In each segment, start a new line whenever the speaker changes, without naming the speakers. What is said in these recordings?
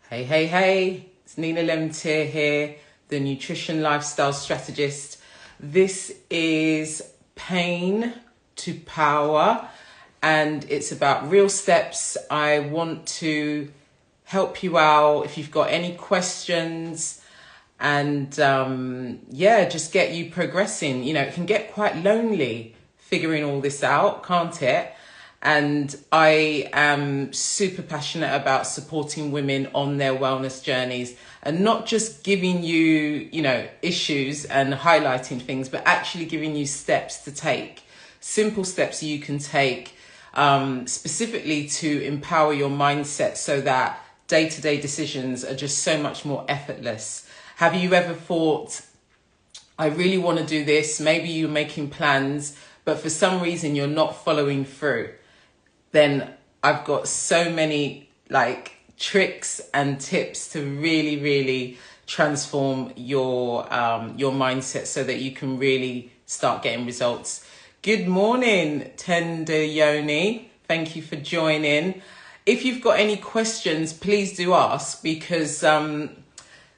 Hey, hey, hey, it's Nina Lemtier here, the nutrition lifestyle strategist. This is Pain to Power, and it's about real steps. I want to help you out if you've got any questions and just get you progressing. You know, it can get quite lonely figuring all this out, can't it? And I am super passionate about supporting women on their wellness journeys and not just giving you, issues and highlighting things, but actually giving you steps to take, simple steps you can take specifically to empower your mindset so that day-to-day decisions are just so much more effortless. Have you ever thought, I really want to do this? Maybe you're making plans, but for some reason you're not following through. Then I've got so many tricks and tips to really, really transform your mindset so that you can really start getting results. Good morning, Tender Yoni. Thank you for joining. If you've got any questions, please do ask, because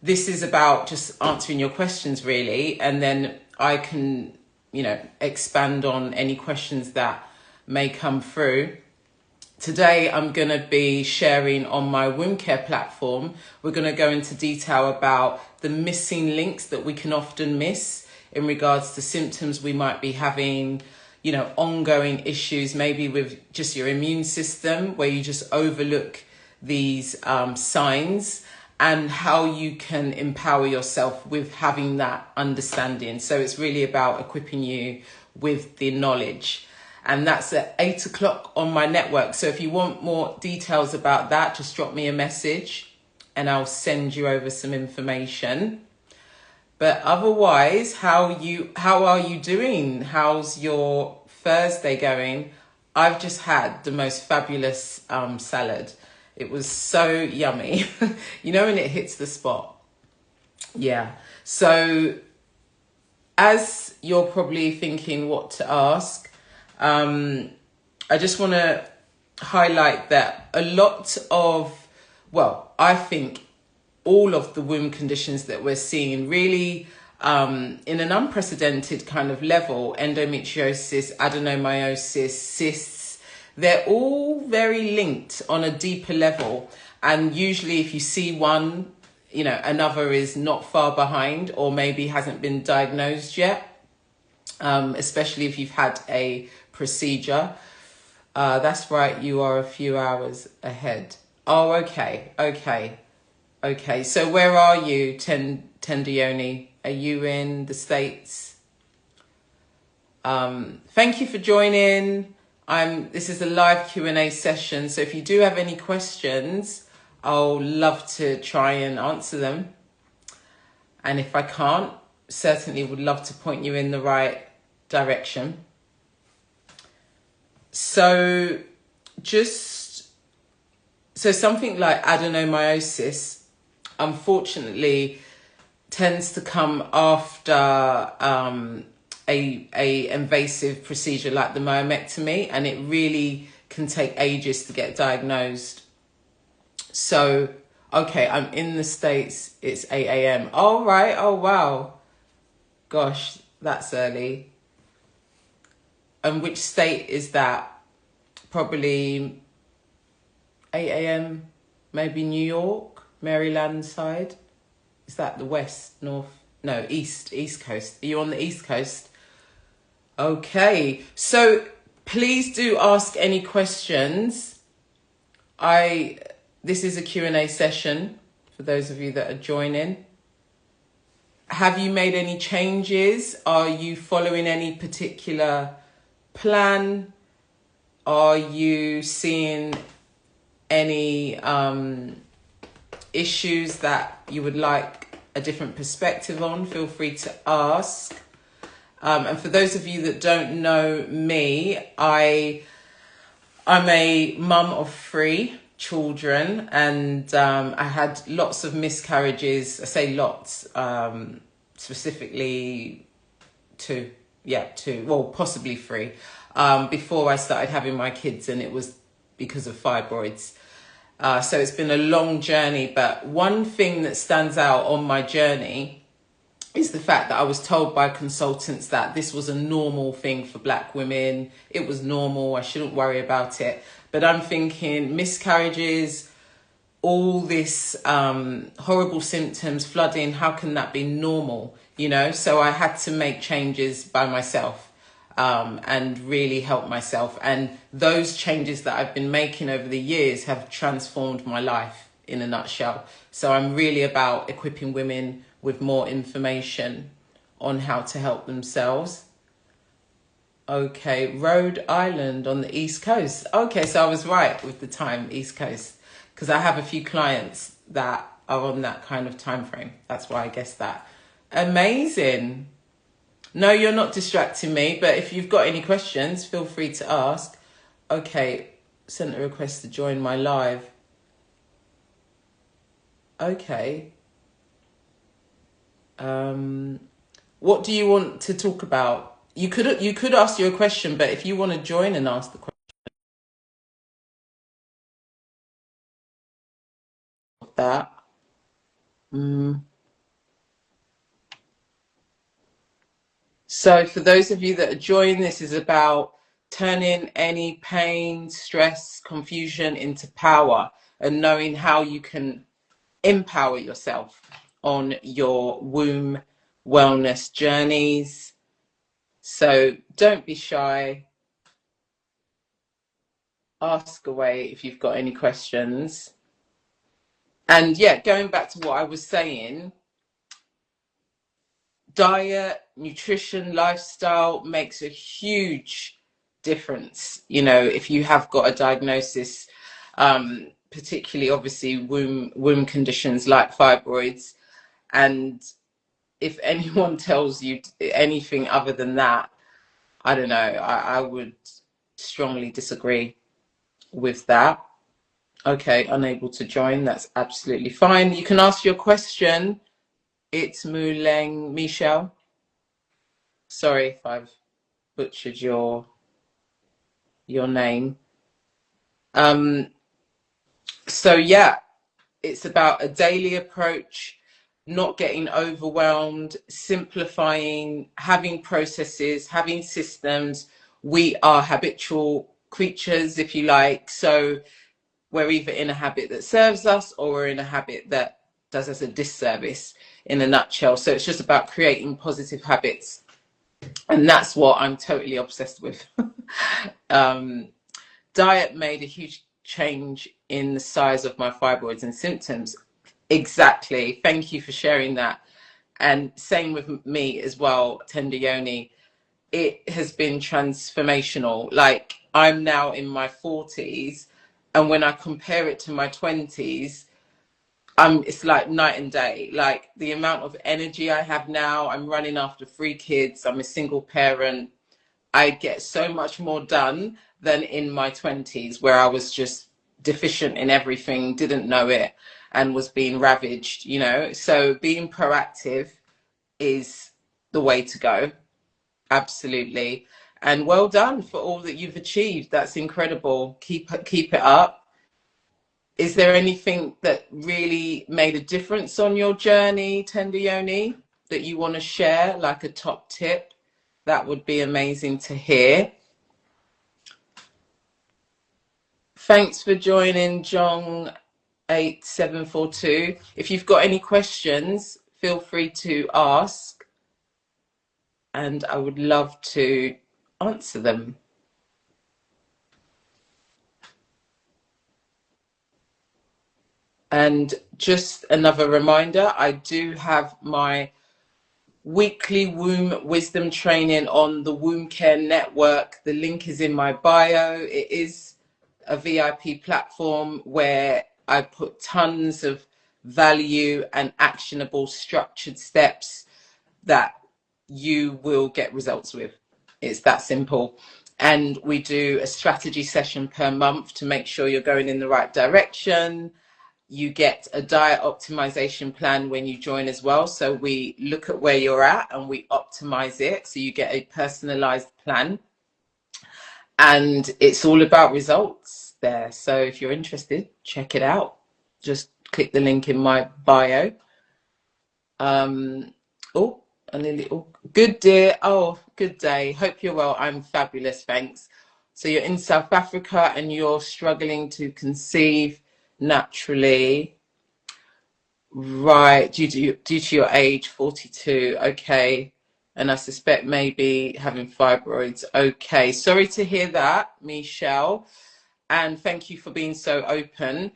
this is about just answering your questions really, and then I can, expand on any questions that may come through. Today, I'm going to be sharing on my wound care platform. We're going to go into detail about the missing links that we can often miss in regards to symptoms we might be having, ongoing issues, maybe with just your immune system, where you just overlook these signs, and how you can empower yourself with having that understanding. So it's really about equipping you with the knowledge. And that's at 8 o'clock on my network. So if you want more details about that, just drop me a message and I'll send you over some information. But otherwise, how are you doing? How's your Thursday going? I've just had the most fabulous salad. It was so yummy. When it hits the spot. Yeah. So as you're probably thinking what to ask, I just want to highlight that a lot of, I think all of the wound conditions that we're seeing really in an unprecedented kind of level, endometriosis, adenomyosis, cysts, they're all very linked on a deeper level. And usually if you see one, another is not far behind or maybe hasn't been diagnosed yet, especially if you've had a procedure. That's right, you are a few hours ahead. Oh, okay. So where are you, Tendioni? Are you in the States? Thank you for joining. This is a live Q&A session, so if you do have any questions, I'll love to try and answer them. And if I can't, certainly would love to point you in the right direction. So something like adenomyosis, unfortunately, tends to come after a invasive procedure like the myomectomy, and it really can take ages to get diagnosed. So, okay, I'm in the States. It's 8 a.m. All right. Oh, wow. Gosh, that's early. And which state is that? Probably 8 a.m. Maybe New York, Maryland side. Is that the west, north? No, east coast. Are you on the east coast? Okay. So please do ask any questions. This is a Q&A session for those of you that are joining. Have you made any changes? Are you following any particular plan? Are you seeing any issues that you would like a different perspective on? Feel free to ask. And for those of you that don't know me, I'm a mum of 3 children, and I had lots of miscarriages. I say lots, specifically 2. Yeah, 2. Well, possibly 3. Before I started having my kids, and it was because of fibroids. So it's been a long journey, but one thing that stands out on my journey is the fact that I was told by consultants that this was a normal thing for black women. It was normal. I shouldn't worry about it. But I'm thinking miscarriages, all this horrible symptoms, flooding, how can that be normal? You know, so I had to make changes by myself and really help myself. And those changes that I've been making over the years have transformed my life in a nutshell. So I'm really about equipping women with more information on how to help themselves. Okay, Rhode Island on the East Coast. Okay, so I was right with the time, East Coast, because I have a few clients that are on that kind of time frame. That's why I guessed that. Amazing. No, you're not distracting me, but if you've got any questions, feel free to ask. Okay, sent a request to join my live. Okay. What do you want to talk about? You could ask you a question, but if you want to join and ask the question of that. So for those of you that are joining, this is about turning any pain, stress, confusion into power and knowing how you can empower yourself on your womb wellness journeys. So don't be shy. Ask away if you've got any questions. And yeah, going back to what I was saying, diet, nutrition, lifestyle makes a huge difference. You know, if you have got a diagnosis, particularly obviously womb conditions like fibroids, and if anyone tells you anything other than that, I don't know, I would strongly disagree with that. Okay, unable to join, that's absolutely fine. You can ask your question. It's Muleng Michelle. Sorry if I've butchered your name. So yeah, it's about a daily approach, not getting overwhelmed, simplifying, having processes, having systems. We are habitual creatures, if you like. So we're either in a habit that serves us or we're in a habit that does us a disservice, in a nutshell. So it's just about creating positive habits. And that's what I'm totally obsessed with. Diet made a huge change in the size of my fibroids and symptoms. Exactly. Thank you for sharing that. And same with me as well, Tender Yoni. It has been transformational. Like, I'm now in my 40s, and when I compare it to my 20s, it's like night and day. Like, the amount of energy I have now, I'm running after 3 kids, I'm a single parent. I get so much more done than in my 20s, where I was just deficient in everything, didn't know it, and was being ravaged, you know. So being proactive is the way to go. Absolutely. And well done for all that you've achieved. That's incredible. Keep it up. Is there anything that really made a difference on your journey, Tender Yoni, that you want to share, like a top tip? That would be amazing to hear. Thanks for joining, Jong8742. If you've got any questions, feel free to ask, and I would love to answer them. And just another reminder, I do have my weekly womb wisdom training on the Womb Care Network. The link is in my bio. It is a VIP platform where I put tons of value and actionable structured steps that you will get results with. It's that simple. And we do a strategy session per month to make sure you're going in the right direction. You get a diet optimization plan when you join as well. So we look at where you're at and we optimize it. So you get a personalized plan. And it's all about results. there. So if you're interested, check it out. Just click the link in my bio. Oh, a little good dear. Oh, good day. Hope you're well. I'm fabulous, thanks. So you're in South Africa and you're struggling to conceive naturally, right? Due to your age, 42. Okay, and I suspect maybe having fibroids. Okay, sorry to hear that, Michelle, and thank you for being so open.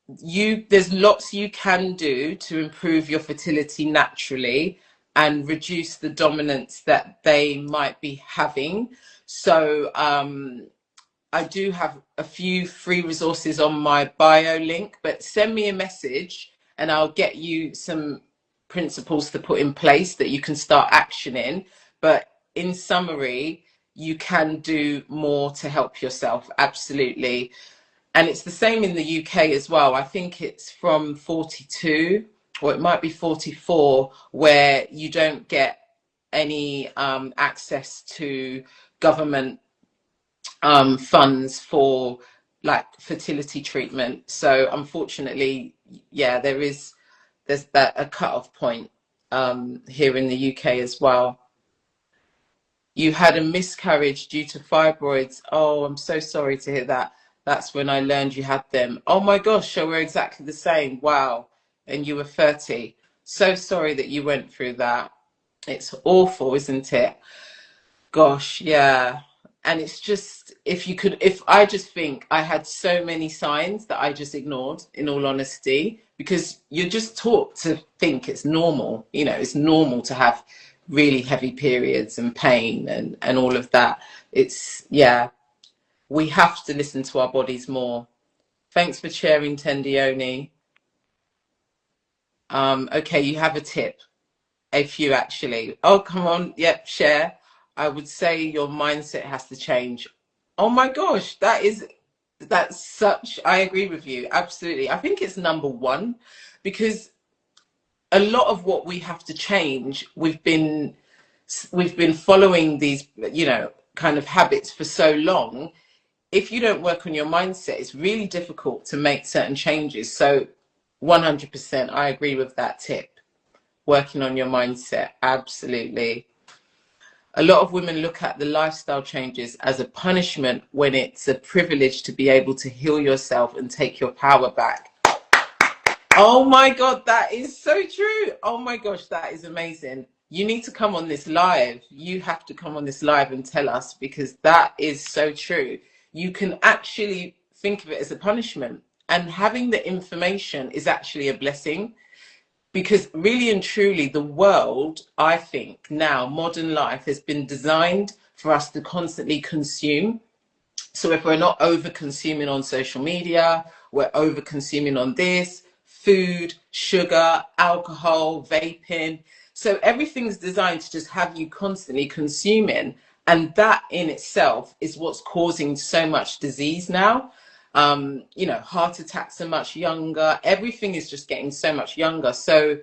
There's lots you can do to improve your fertility naturally and reduce the dominance that they might be having. So I do have a few free resources on my bio link, but send me a message and I'll get you some principles to put in place that you can start actioning. But in summary, you can do more to help yourself, absolutely. And it's the same in the UK as well. I think it's from 42 or it might be 44 where you don't get any access to government funds for like fertility treatment. So unfortunately, yeah, there's that a cut-off point here in the UK as well. You had a miscarriage due to fibroids. Oh, I'm so sorry to hear that. That's when I learned you had them. Oh my gosh, so we're exactly the same. Wow. And you were 30. So sorry that you went through that. It's awful, isn't it? Gosh, yeah. And it's just, if I just think I had so many signs that I just ignored, in all honesty, because you're just taught to think it's normal. You know, it's normal to have really heavy periods and pain and all of that. It's, yeah, we have to listen to our bodies more. Thanks for sharing, Tendioni. Okay, you have a tip. A few actually. Oh, come on. Yep, share. I would say your mindset has to change. Oh my gosh, that's such, I agree with you. Absolutely. I think it's number one because a lot of what we have to change, we've been following these, kind of habits for so long. If you don't work on your mindset, it's really difficult to make certain changes. So 100%, I agree with that tip. Working on your mindset, absolutely. A lot of women look at the lifestyle changes as a punishment when it's a privilege to be able to heal yourself and take your power back. Oh my God, that is so true. Oh my gosh, that is amazing. You need to come on this live. You have to come on this live and tell us because that is so true. You can actually think of it as a punishment, and having the information is actually a blessing. Because really and truly, the world, I think now, modern life has been designed for us to constantly consume. So if we're not over consuming on social media, we're over consuming on this, food, sugar, alcohol, vaping. So everything's designed to just have you constantly consuming. And that in itself is what's causing so much disease now. Heart attacks are much younger. Everything is just getting so much younger. So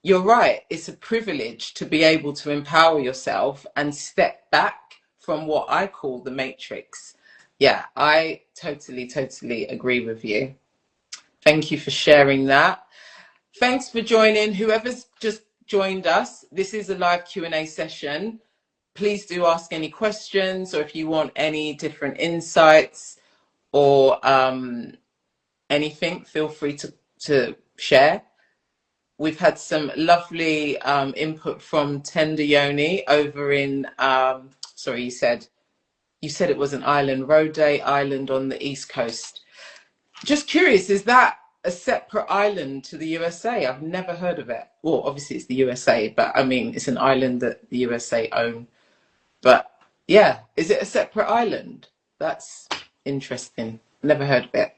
you're right. It's a privilege to be able to empower yourself and step back from what I call the matrix. Yeah, I totally agree with you. Thank you for sharing that. Thanks for joining. Whoever's just joined us, this is a live Q&A session. Please do ask any questions, or if you want any different insights or anything, feel free to share. We've had some lovely input from Tender Yoni over in, sorry, you said it was an island, Rode Island on the East Coast. Just curious, is that a separate island to the USA? I've never heard of it. Well, obviously it's the USA, but I mean, it's an island that the USA own. But yeah, is it a separate island? That's interesting. Never heard of it,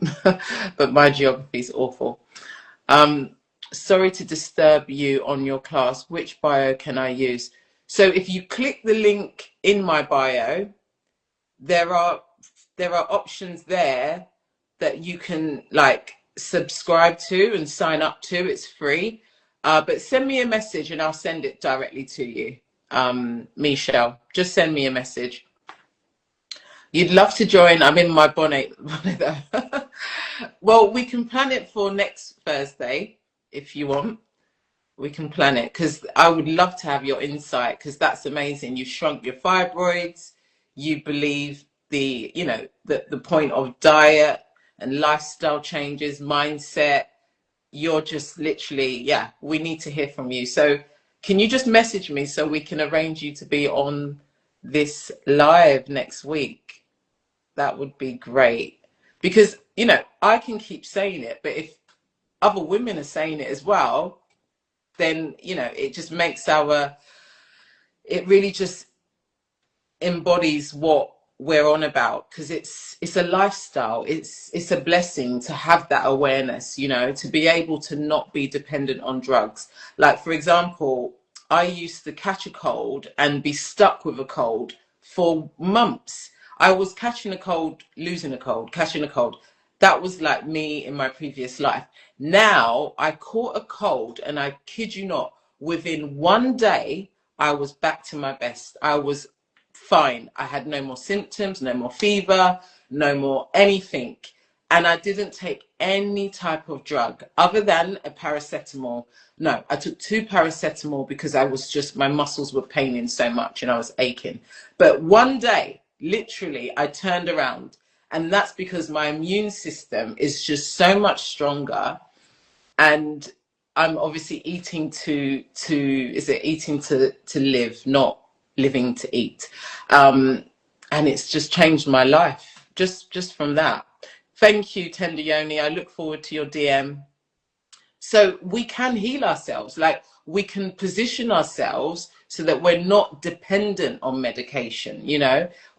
but my geography is awful. Sorry to disturb you on your class. Which bio can I use? So if you click the link in my bio, there are options there that you can like subscribe to and sign up to. It's free. But send me a message and I'll send it directly to you. Michelle, just send me a message. You'd love to join. I'm in my bonnet. Well, we can plan it for next Thursday if you want. We can plan it because I would love to have your insight because that's amazing. You've shrunk your fibroids. You believe the point of diet and lifestyle changes, mindset. You're just literally, yeah, we need to hear from you. So can you just message me so we can arrange you to be on this live next week? That would be great. Because, I can keep saying it, but if other women are saying it as well, then, it just makes it really just embodies what we're on about, because it's a lifestyle. It's a blessing to have that awareness, to be able to not be dependent on drugs. Like, for example, I used to catch a cold and be stuck with a cold for months. I was catching a cold, losing a cold, catching a cold. That was like me in my previous life. Now I caught a cold, and I kid you not, within one day I was back to my best. I was fine. I had no more symptoms, no more fever, no more anything. And I didn't take any type of drug other than a paracetamol. No, I took 2 paracetamol because my muscles were paining so much and I was aching. But one day, literally, I turned around. And that's because my immune system is just so much stronger. And I'm obviously eating eating to live, not living to eat. And it's just changed my life just from that. Thank you, Tender Yoni. I look forward to your DM. So we can heal ourselves, like we can position ourselves so that we're not dependent on medication.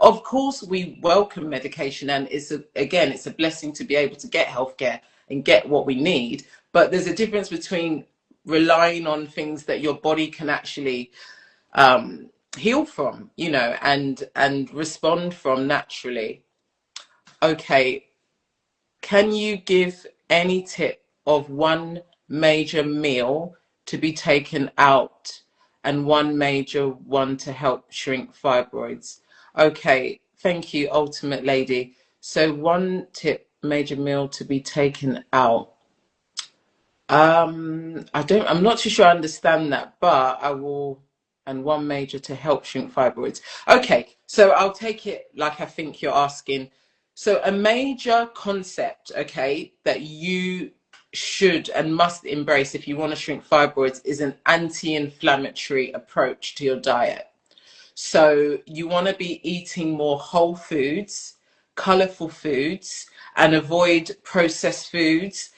Of course we welcome medication, and it's a blessing to be able to get healthcare and get what we need, but there's a difference between relying on things that your body can actually heal from, and respond from naturally. Okay, can you give any tip of one major meal to be taken out and one major one to help shrink fibroids? Okay, thank you, Ultimate Lady. So one tip, major meal to be taken out. I'm not too sure I understand that, but I will, and one major to help shrink fibroids. Okay, so I'll take it like I think you're asking. So a major concept, okay, that you should and must embrace if you want to shrink fibroids is an anti-inflammatory approach to your diet. So you want to be eating more whole foods, colorful foods, and avoid processed foods,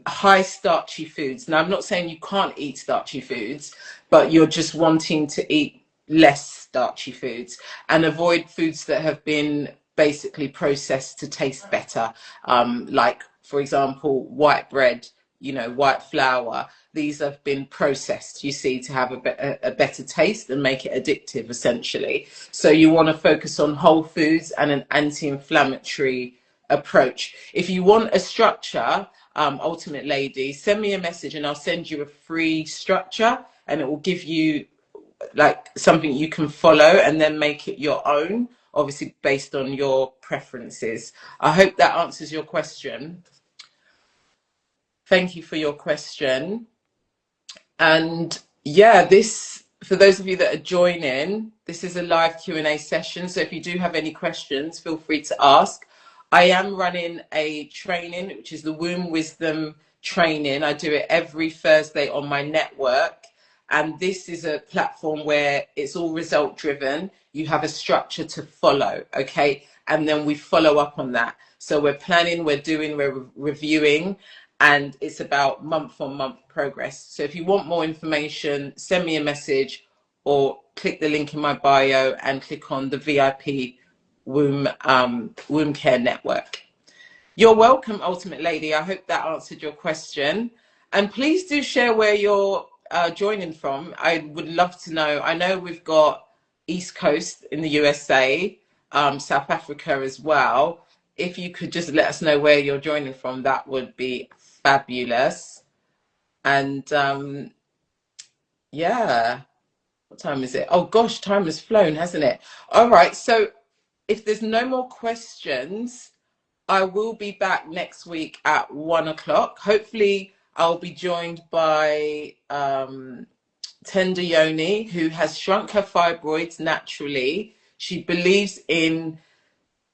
high starchy foods. Now, I'm not saying you can't eat starchy foods, but you're just wanting to eat less starchy foods and avoid foods that have been basically processed to taste better. Like, for example, white bread, white flour. These have been processed, you see, to have a better taste and make it addictive, essentially. So you want to focus on whole foods and an anti-inflammatory approach. If you want a structure, Ultimate Lady, send me a message and I'll send you a free structure, and it will give you like something you can follow and then make it your own, obviously based on your preferences. I hope that answers your question. Thank you for your question. And yeah, for those of you that are joining, this is a live Q&A session. So if you do have any questions, feel free to ask. I am running a training, which is the Womb Wisdom training. I do it every Thursday on my network. And this is a platform where it's all result driven. You have a structure to follow, okay? And then we follow up on that. So we're planning, we're reviewing, and it's about month-on-month progress. So if you want more information, send me a message or click the link in my bio and click on the VIP womb care network. You're welcome, Ultimate Lady. I hope that answered your question. And please do share where you're joining from. I would love to know. I know we've got East Coast in the USA, South Africa as well. If you could just let us know where you're joining from, that would be fabulous. And yeah, what time is it? Oh gosh, time has flown, hasn't it? All right, so if there's no more questions, I will be back next week at 1 o'clock. Hopefully, I'll be joined by Tender Yoni, who has shrunk her fibroids naturally. She believes in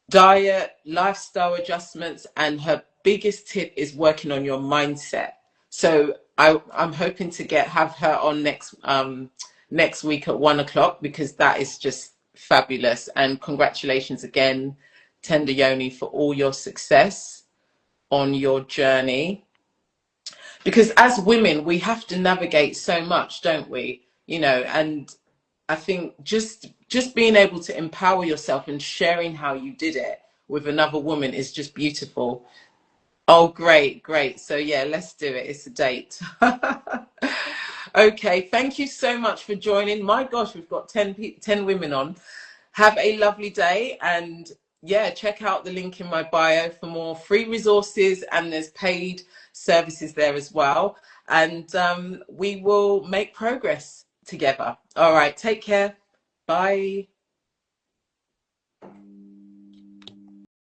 diet, lifestyle adjustments, and her biggest tip is working on your mindset. So I'm hoping to have her on next week at 1 o'clock, because that is just fabulous. And congratulations again, Tender Yoni, for all your success on your journey. Because as women, we have to navigate so much, don't we? And I think just being able to empower yourself and sharing how you did it with another woman is just beautiful. Oh, great, great. So yeah, let's do it. It's a date. Okay, thank you so much for joining. My gosh, we've got 10 women on. Have a lovely day, and yeah, check out the link in my bio for more free resources, and there's paid services there as well. And we will make progress together. All right, take care. Bye.